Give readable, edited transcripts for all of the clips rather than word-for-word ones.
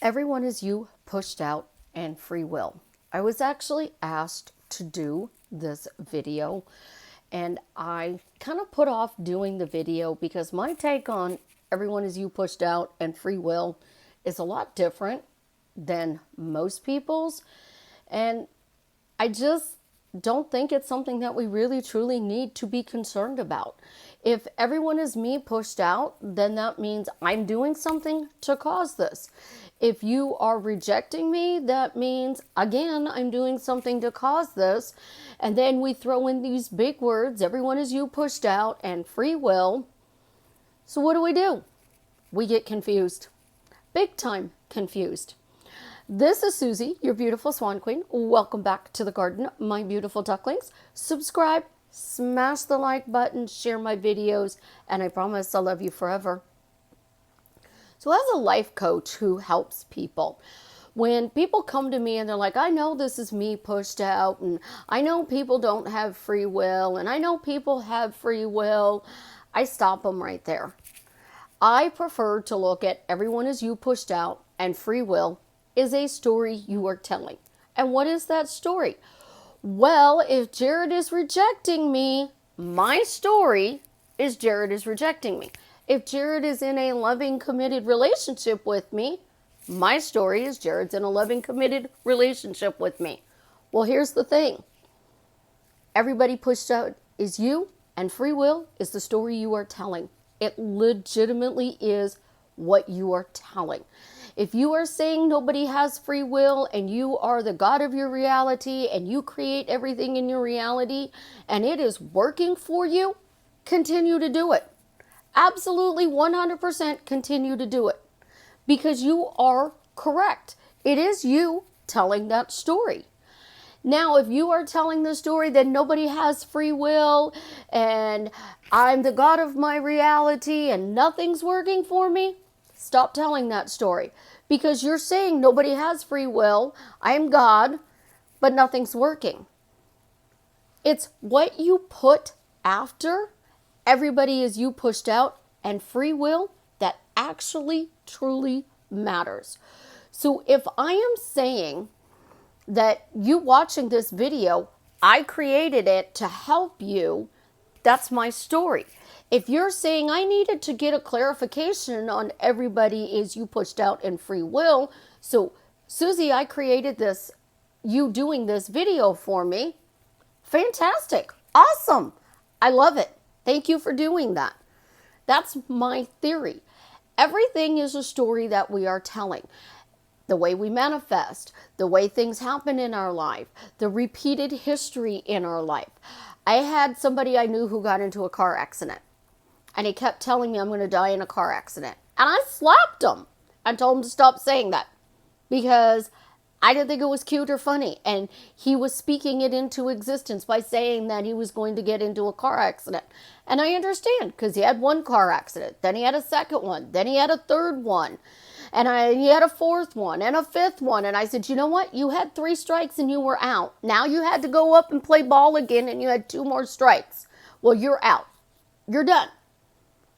Everyone is you, pushed out, and free will. I was actually asked to do this video, and I kind of put off doing the video because my take on everyone is you, pushed out, and free will is a lot different than most people's. And I just don't think it's something that we really truly need to be concerned about. If everyone is me pushed out, then that means I'm doing something to cause this. If you are rejecting me, that means, again, I'm doing something to cause this. And then we throw in these big words, everyone is you pushed out, and free will. So what do? We get confused. Big time confused. This is Susie, your beautiful swan queen. Welcome back to the garden, my beautiful ducklings. Subscribe, smash the like button, share my videos, and I promise I'll love you forever. So as a life coach who helps people, when people come to me and they're like, I know this is me pushed out, and I know people don't have free will, and I know people have free will, I stop them right there. I prefer to look at everyone as you pushed out, and free will is a story you are telling. And what is that story? Well, if Jared is rejecting me, my story is Jared is rejecting me. If Jared is in a loving, committed relationship with me, my story is Jared's in a loving, committed relationship with me. Well, here's the thing. Everybody pushed out is you, and free will is the story you are telling. It legitimately is what you are telling. If you are saying nobody has free will and you are the God of your reality and you create everything in your reality and it is working for you, continue to do it. Absolutely 100% continue to do it because you are correct. It is you telling that story. Now, if you are telling the story that nobody has free will and I'm the God of my reality and nothing's working for me, stop telling that story because you're saying nobody has free will, I'm God, but nothing's working. It's what you put after everybody is you pushed out and free will that actually truly matters. So if I am saying that you watching this video, I created it to help you, that's my story. If you're saying I needed to get a clarification on everybody is you pushed out in free will, so Susie, I created this, you doing this video for me, fantastic, awesome, I love it. Thank you for doing that. That's my theory. Everything is a story that we are telling. The way we manifest, the way things happen in our life, the repeated history in our life. I had somebody I knew who got into a car accident, and he kept telling me I'm going to die in a car accident. And I slapped him and told him to stop saying that because I didn't think it was cute or funny. And he was speaking it into existence by saying that he was going to get into a car accident. And I understand because he had one car accident, then he had a second one, then he had a third one. And he had a fourth one and a fifth one. And I said, you know what? You had 3 strikes and you were out. Now you had to go up and play ball again and you had 2 more strikes. Well, you're out. You're done.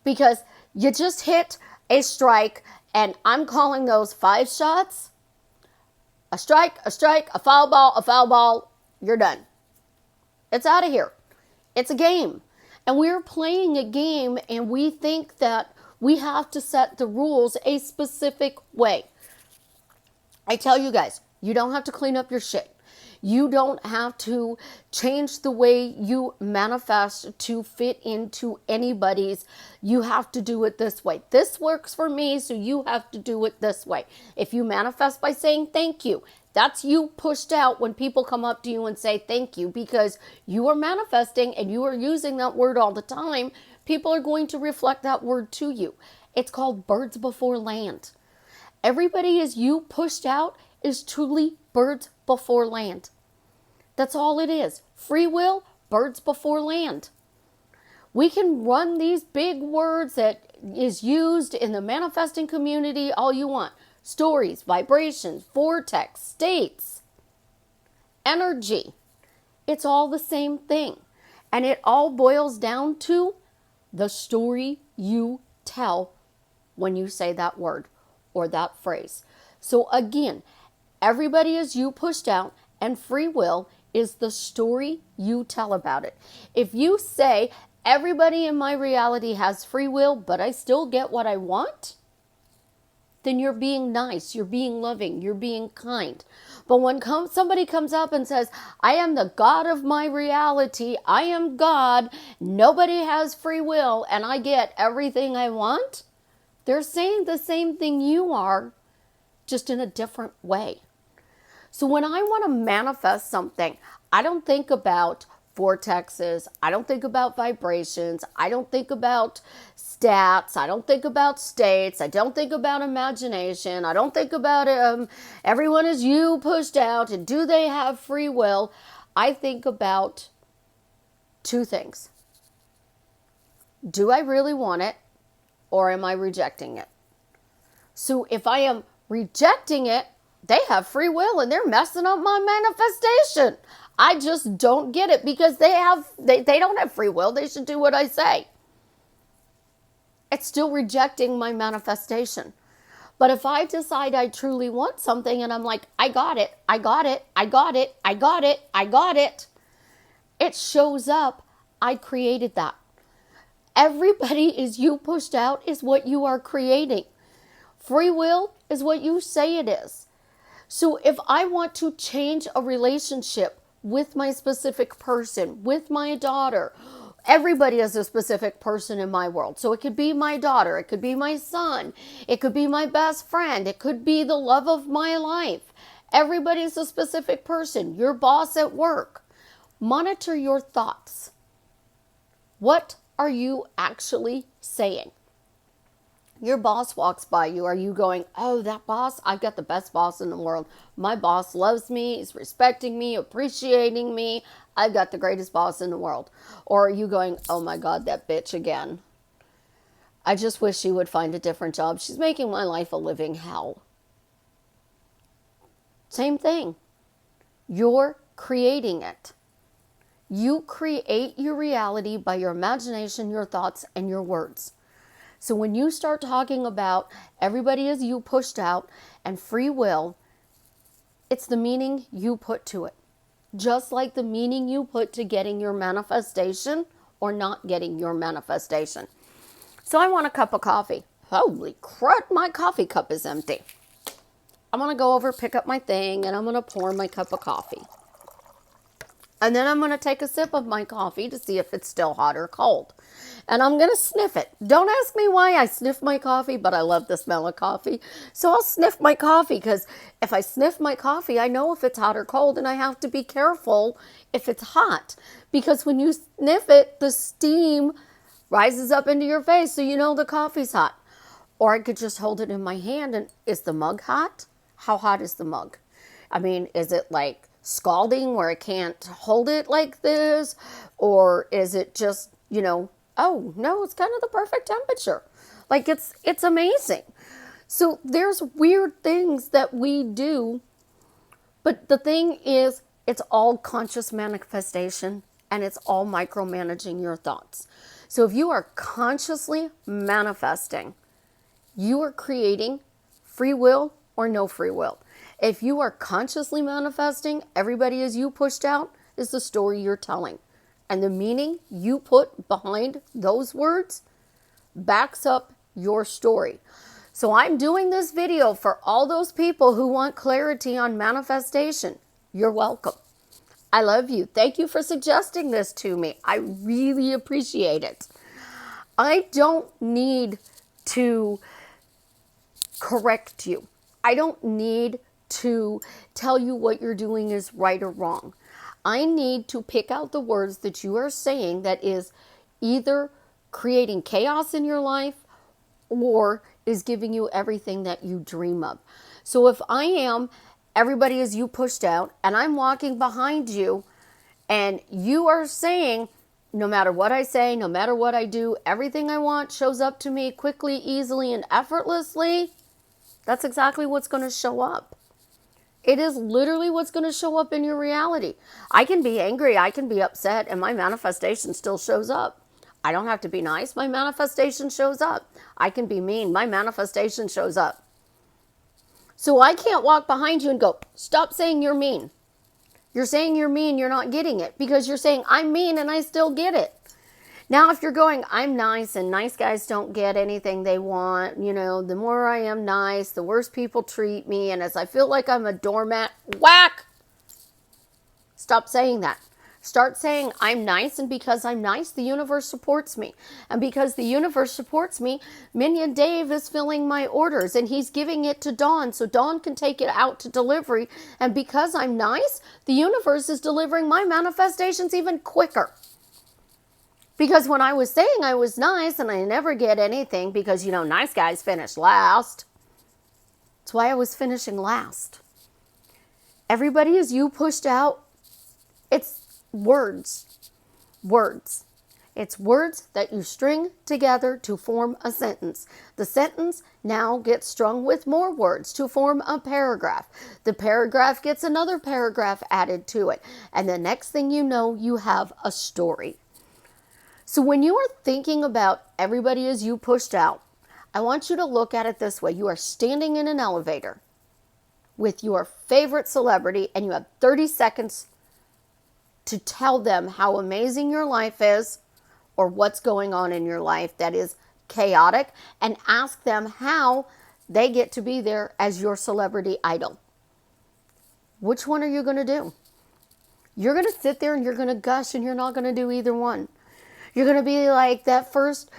Because you just hit a strike and I'm calling those 5 shots. A strike, a foul ball. You're done. It's out of here. It's a game. And we're playing a game and we think that we have to set the rules a specific way. I tell you guys, you don't have to clean up your shit. You don't have to change the way you manifest to fit into anybody's. You have to do it this way. This works for me, so you have to do it this way. If you manifest by saying thank you, that's you pushed out when people come up to you and say thank you because you are manifesting and you are using that word all the time. People are going to reflect that word to you. It's called birds before land. Everybody is you pushed out is truly birds before land. That's all it is. Free will, birds before land. We can run these big words that is used in the manifesting community all you want. Stories, vibrations, vortex, states, energy. It's all the same thing. And it all boils down to the story you tell when you say that word or that phrase. So again, everybody is you pushed out, and free will is the story you tell about it. If you say, everybody in my reality has free will, but I still get what I want, then you're being nice, you're being loving, you're being kind. But when somebody comes up and says, I am the God of my reality, I am God, nobody has free will, and I get everything I want, they're saying the same thing you are, just in a different way. So when I want to manifest something, I don't think about vortexes. I don't think about vibrations. I don't think about stats. I don't think about states. I don't think about imagination. I don't think about everyone is you pushed out and do they have free will. I think about two things. Do I really want it, or am I rejecting it? So if I am rejecting it, they have free will and they're messing up my manifestation. I just don't get it because they don't have free will. They should do what I say. It's still rejecting my manifestation. But if I decide I truly want something and I'm like, I got it, I got it, I got it, I got it, I got it, it shows up. I created that. Everybody is you pushed out is what you are creating. Free will is what you say it is. So if I want to change a relationship with my specific person, with my daughter, everybody is a specific person in my world. So it could be my daughter, it could be my son, it could be my best friend, it could be the love of my life. Everybody is a specific person, your boss at work. Monitor your thoughts. What are you actually saying? Your boss walks by you. Are you going, oh, that boss? I've got the best boss in the world. My boss loves me, is respecting me, appreciating me. I've got the greatest boss in the world. Or are you going, oh my God, that bitch again. I just wish she would find a different job. She's making my life a living hell. Same thing. You're creating it. You create your reality by your imagination, your thoughts, and your words. So when you start talking about everybody is you pushed out and free will, it's the meaning you put to it. Just like the meaning you put to getting your manifestation or not getting your manifestation. So I want a cup of coffee. Holy crap, my coffee cup is empty. I'm going to go over, pick up my thing, and I'm going to pour my cup of coffee. And then I'm going to take a sip of my coffee to see if it's still hot or cold. And I'm going to sniff it. Don't ask me why I sniff my coffee, but I love the smell of coffee. So I'll sniff my coffee because if I sniff my coffee, I know if it's hot or cold, and I have to be careful if it's hot. Because when you sniff it, the steam rises up into your face, so you know the coffee's hot. Or I could just hold it in my hand, and is the mug hot? How hot is the mug? I mean, is it like scalding where I can't hold it like this? Or is it just, oh no, it's kind of the perfect temperature. Like it's amazing. So there's weird things that we do, but the thing is, it's all conscious manifestation and it's all micromanaging your thoughts. So if you are consciously manifesting, you are creating free will or no free will. If you are consciously manifesting, everybody is you pushed out is the story you're telling. And the meaning you put behind those words backs up your story. So I'm doing this video for all those people who want clarity on manifestation. You're welcome. I love you. Thank you for suggesting this to me. I really appreciate it. I don't need to correct you. I don't need to tell you what you're doing is right or wrong. I need to pick out the words that you are saying that is either creating chaos in your life or is giving you everything that you dream of. So if I am, everybody is you pushed out, and I'm walking behind you, and you are saying, no matter what I say, no matter what I do, everything I want shows up to me quickly, easily, and effortlessly, that's exactly what's going to show up. It is literally what's going to show up in your reality. I can be angry, I can be upset, and my manifestation still shows up. I don't have to be nice, my manifestation shows up. I can be mean, my manifestation shows up. So I can't walk behind you and go, stop saying you're mean. You're saying you're mean, you're not getting it, because you're saying I'm mean and I still get it. Now, if you're going, I'm nice and nice guys don't get anything they want, the more I am nice, the worse people treat me. And as I feel like I'm a doormat, whack! Stop saying that. Start saying I'm nice, and because I'm nice, the universe supports me. And because the universe supports me, Minion Dave is filling my orders and he's giving it to Dawn so Dawn can take it out to delivery. And because I'm nice, the universe is delivering my manifestations even quicker. Because when I was saying I was nice and I never get anything because, nice guys finish last. That's why I was finishing last. Everybody is you pushed out. It's words. Words. It's words that you string together to form a sentence. The sentence now gets strung with more words to form a paragraph. The paragraph gets another paragraph added to it. And the next thing you know, you have a story. So when you are thinking about everybody as you pushed out, I want you to look at it this way. You are standing in an elevator with your favorite celebrity and you have 30 seconds to tell them how amazing your life is or what's going on in your life that is chaotic, and ask them how they get to be there as your celebrity idol. Which one are you going to do? You're going to sit there and you're going to gush and you're not going to do either one. You're going to be like that first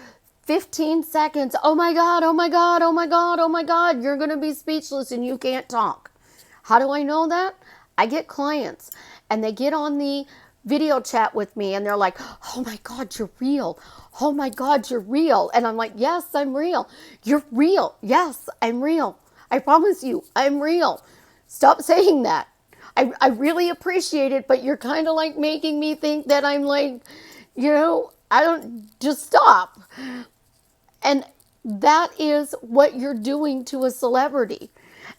15 seconds. Oh my God, oh my God, oh my God, oh my God. You're going to be speechless and you can't talk. How do I know that? I get clients and they get on the video chat with me and they're like, oh my God, you're real. Oh my God, you're real. And I'm like, yes, I'm real. You're real. Yes, I'm real. I promise you, I'm real. Stop saying that. I really appreciate it, but you're kind of like making me think that I'm like, I don't, just stop. And that is what you're doing to a celebrity.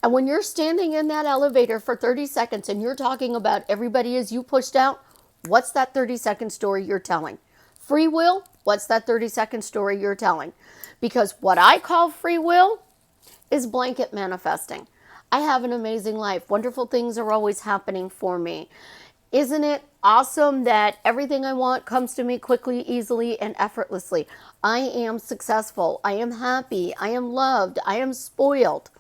And when you're standing in that elevator for 30 seconds and you're talking about everybody as you pushed out, what's that 30-second story you're telling? Free will? What's that 30-second story you're telling? Because what I call free will is blanket manifesting. I have an amazing life. Wonderful things are always happening for me. Isn't it awesome that everything I want comes to me quickly, easily, and effortlessly? I am successful. I am happy. I am loved. I am spoiled.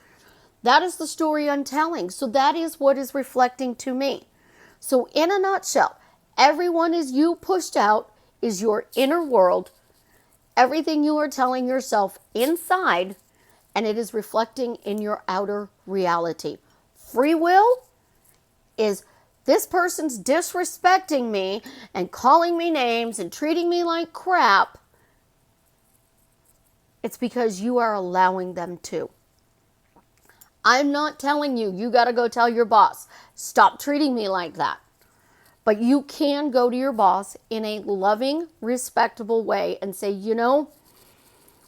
That is the story I'm telling. So that is what is reflecting to me. So in a nutshell, everyone as you pushed out is your inner world. Everything you are telling yourself inside, and it is reflecting in your outer reality. Free will is this person's disrespecting me and calling me names and treating me like crap. It's because you are allowing them to. I'm not telling you, you got to go tell your boss, stop treating me like that. But you can go to your boss in a loving, respectable way and say,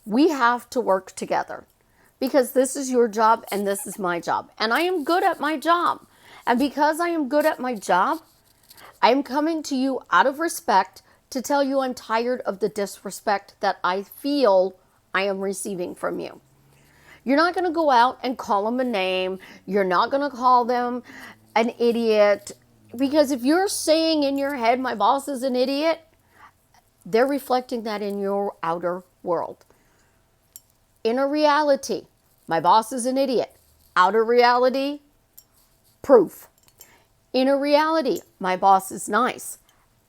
we have to work together because this is your job and this is my job. And I am good at my job. And because I am good at my job, I'm coming to you out of respect to tell you I'm tired of the disrespect that I feel I am receiving from you. You're not going to go out and call them a name. You're not going to call them an idiot. Because if you're saying in your head, my boss is an idiot, they're reflecting that in your outer world. Inner reality, my boss is an idiot. Outer reality, proof. Inner reality, my boss is nice.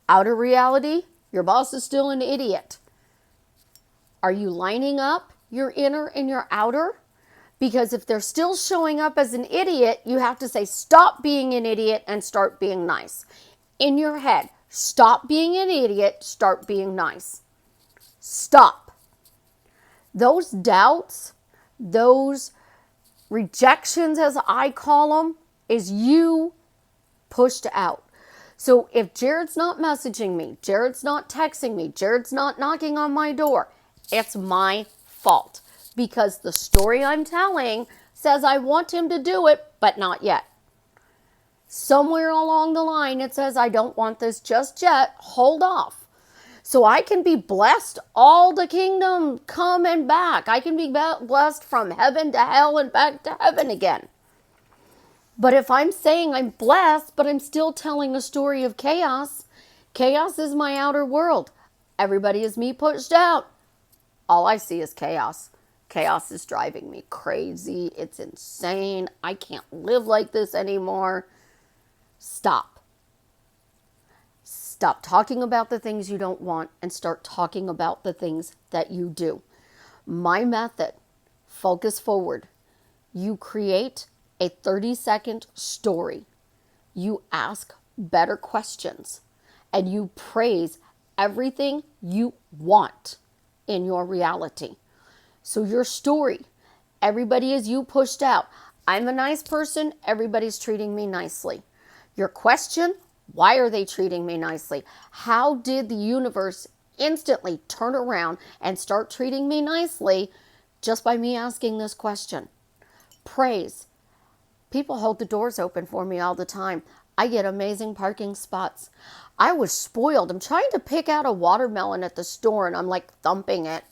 Outer reality, your boss is still an idiot. Are you lining up your inner and your outer? Because if they're still showing up as an idiot, you have to say, stop being an idiot and start being nice. In your head, stop being an idiot, start being nice. Stop. Those doubts, those rejections, as I call them, is you pushed out. So if Jared's not messaging me, Jared's not texting me, Jared's not knocking on my door, it's my fault. Because the story I'm telling says I want him to do it, but not yet. Somewhere along the line it says I don't want this just yet, hold off. So I can be blessed all the kingdom come and back. I can be blessed from heaven to hell and back to heaven again. But if I'm saying I'm blessed, but I'm still telling a story of chaos, chaos is my outer world. Everybody is me pushed out. All I see is chaos. Chaos is driving me crazy. It's insane. I can't live like this anymore. Stop. Stop talking about the things you don't want and start talking about the things that you do. My method, focus forward. You create a 30-second story. You ask better questions and you praise everything you want in your reality. So your story, everybody is you pushed out. I'm a nice person. Everybody's treating me nicely. Your question, why are they treating me nicely? How did the universe instantly turn around and start treating me nicely just by me asking this question? Praise. People hold the doors open for me all the time. I get amazing parking spots. I was spoiled. I'm trying to pick out a watermelon at the store and I'm like thumping it.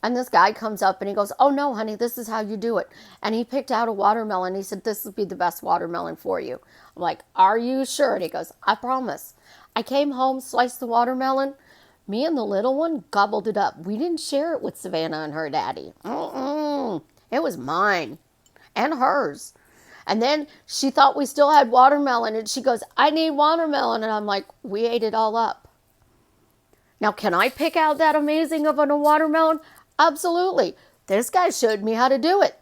And this guy comes up and he goes, "Oh no, honey, this is how you do it." And he picked out a watermelon. He said, "This will be the best watermelon for you." I'm like, "Are you sure?" And he goes, "I promise." I came home, sliced the watermelon. Me and the little one gobbled it up. We didn't share it with Savannah and her daddy. It was mine and hers. And then she thought we still had watermelon and she goes, "I need watermelon." And I'm like, "We ate it all up." Now, can I pick out that amazing of a watermelon? Absolutely. This guy showed me how to do it.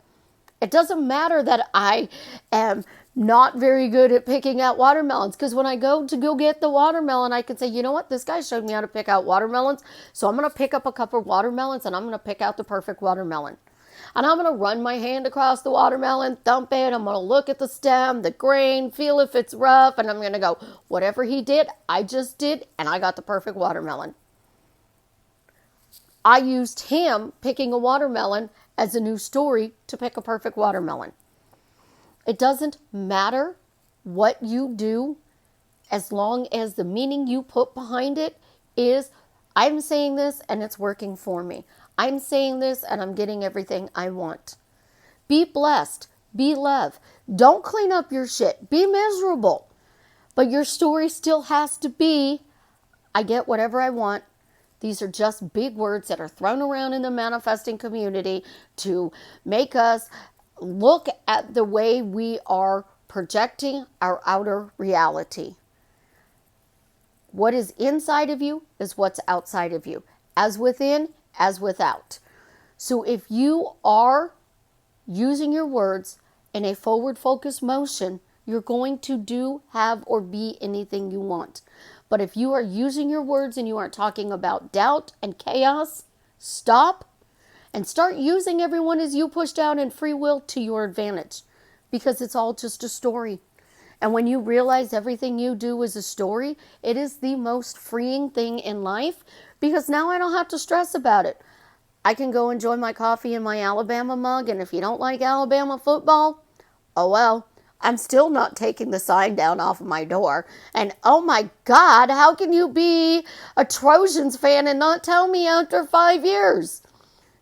It doesn't matter that I am not very good at picking out watermelons, because when I go get the watermelon, I can say, "You know what? This guy showed me how to pick out watermelons. So I'm going to pick up a couple of watermelons and I'm going to pick out the perfect watermelon. And I'm going to run my hand across the watermelon, thump it. I'm going to look at the stem, the grain, feel if it's rough. And I'm going to go, whatever he did, I just did. And I got the perfect watermelon." I used him picking a watermelon as a new story to pick a perfect watermelon. It doesn't matter what you do as long as the meaning you put behind it is, "I'm saying this and it's working for me. I'm saying this and I'm getting everything I want." Be blessed. Be love. Don't clean up your shit. Be miserable. But your story still has to be, "I get whatever I want." These are just big words that are thrown around in the manifesting community to make us look at the way we are projecting our outer reality. What is inside of you is what's outside of you, as within, as without. So if you are using your words in a forward focused motion, you're going to do, have, or be anything you want. But if you are using your words and you are talking about doubt and chaos, stop and start using everyone as you pushed out in free will to your advantage, because it's all just a story. And when you realize everything you do is a story, it is the most freeing thing in life, because now I don't have to stress about it. I can go enjoy my coffee in my Alabama mug, and if you don't like Alabama football, oh well. I'm still not taking the sign down off of my door. And oh my God, how can you be a Trojans fan and not tell me after 5 years?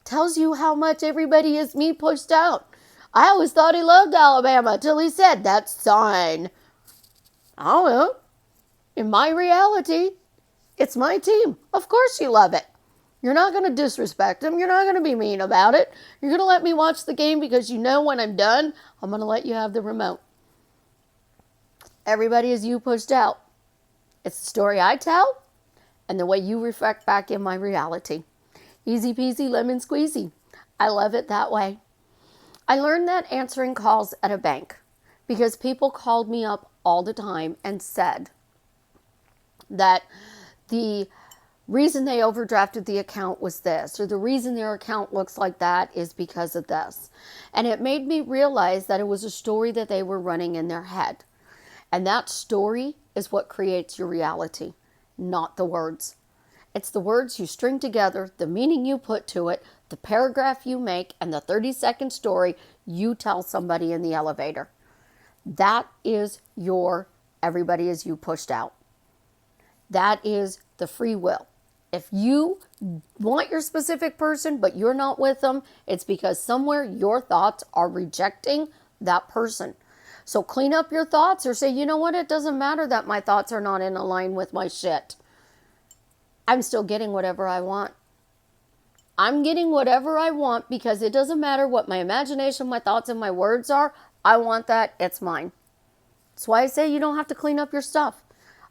Tells you how much everybody is me pushed out. I always thought he loved Alabama till he said that sign. I don't know. In my reality, it's my team. Of course you love it. You're not going to disrespect him. You're not going to be mean about it. You're going to let me watch the game because you know when I'm done, I'm going to let you have the remote. Everybody is you pushed out. It's the story I tell and the way you reflect back in my reality. Easy peasy lemon squeezy. I love it that way. I learned that answering calls at a bank because people called me up all the time and said that the reason they overdrafted the account was this, or the reason their account looks like that is because of this. And it made me realize that it was a story that they were running in their head. And that story is what creates your reality, not the words. It's the words you string together, the meaning you put to it, the paragraph you make, and the 30-second story you tell somebody in the elevator. That is your everybody is you pushed out. That is the free will. If you want your specific person, but you're not with them, it's because somewhere your thoughts are rejecting that person. So clean up your thoughts or say, you know what? It doesn't matter that my thoughts are not in line with my shit. I'm still getting whatever I want. I'm getting whatever I want because it doesn't matter what my imagination, my thoughts, and my words are. I want that. It's mine. That's why I say you don't have to clean up your stuff.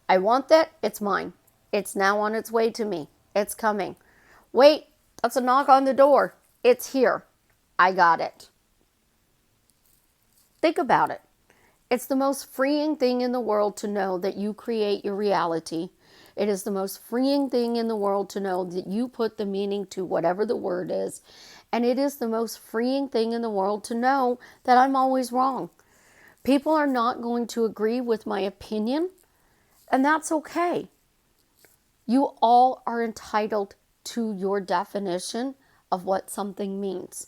I want that. It's mine. It's now on its way to me. It's coming. Wait, that's a knock on the door. It's here. I got it. Think about it. It's the most freeing thing in the world to know that you create your reality. It is the most freeing thing in the world to know that you put the meaning to whatever the word is. And it is the most freeing thing in the world to know that I'm always wrong. People are not going to agree with my opinion, and that's okay. You all are entitled to your definition of what something means.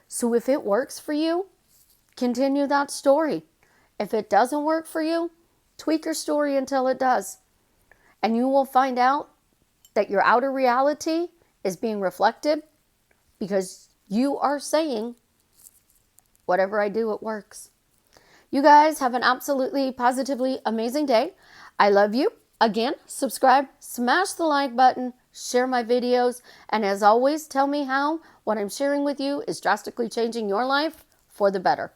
So if it works for you, continue that story. If it doesn't work for you, tweak your story until it does. And you will find out that your outer reality is being reflected because you are saying, whatever I do, it works. You guys have an absolutely positively amazing day. I love you. Again, subscribe, smash the like button, share my videos, and as always, tell me how what I'm sharing with you is drastically changing your life for the better.